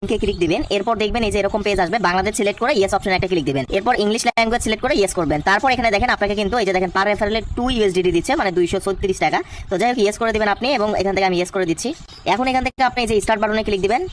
লিংকে ক্লিক দিবেন। এরপর দেখবেন এই যে এরকম পেজ আসবে, বাংলাদেশ সিলেক্ট করে ইয়েস অপশনে একটা ক্লিক দিবেন। এরপর ইংলিশ ল্যাঙ্গুয়েজ সিলেক্ট করে ইয়েস করবেন। তারপর এখানে দেখেন আপনাকে কিন্তু এই যে দেখেন পার রেফারেলে 2 USDT দিচ্ছে, মানে 236 টাকা। তো যাই হোক ইয়েস করে দিবেন আপনি, এবং এখান থেকে আমি ইয়েস করে দিচ্ছি। এখন এখান থেকে আপনি এই যে স্টার্ট বাটনে ক্লিক দিবেন।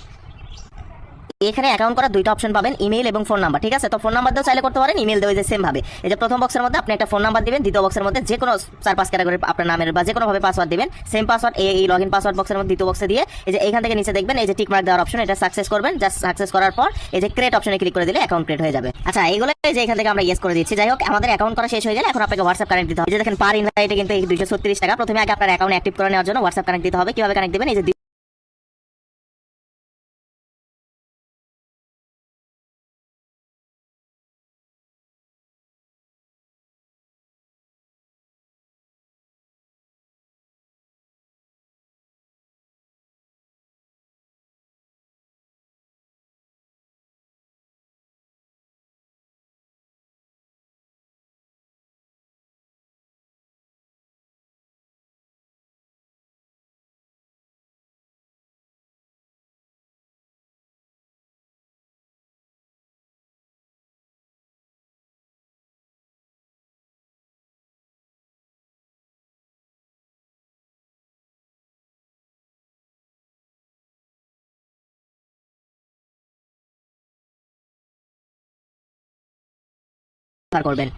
এখানে অ্যাকাউন্ট করার দুইটা অপশন পাবেন, ইমেল এবং ফোন নাম্বার। ঠিক আছে, তো ফোন নাম্বার দিয়েও চাইলে করতে পারেন, ইমেল দিয়েও যে সেম ভাবে। এই যে প্রথম বক্সের মধ্যে আপনি একটা ফোন নাম্বার দিবেন, দ্বিতীয় বক্সের মধ্যে যে কোনো 4-5 ক্যাটাগরি আপনার নামের বা যে কোনো ভাবে পাসওয়ার্ড দিবেন, সেম পাসওয়ার্ড এই লগইন পাসওয়ার্ড বক্সের মধ্যে দ্বিতীয় বক্সে দিয়ে এই যে এখান থেকে নিচে দেখবেন এই যে টিক মার্ক দেওয়ার অপশন, এটা সাকসেস করবেন। জাস্ট সাকসেস করার পর এই যে ক্রিয়েট অপশনে ক্লিক করে দিলে অ্যাকাউন্ট ক্রিয়েট হয়ে যাবে। আচ্ছা, এইগুলো এই যে এখান থেকে আমরা ইয়েস করে দিচ্ছি। যাই হোক, আমাদের অ্যাকাউন্ট করা শেষ হয়ে গেলে এখন আপনাকে হোয়াটসঅ্যাপ কানেক্ট দিতে হবে। এই যে দেখেন পার ইনভাইটে কিন্তু এই 236 টাকা। প্রথমে আগে আপনার অ্যাকাউন্ট অ্যাক্টিভ করে নেওয়ার জন্য হোয়াটসঅ্যাপ কানেক্ট দিতে হবে। কিভাবে কানেক্ট দিবেন, এই যে করবেন।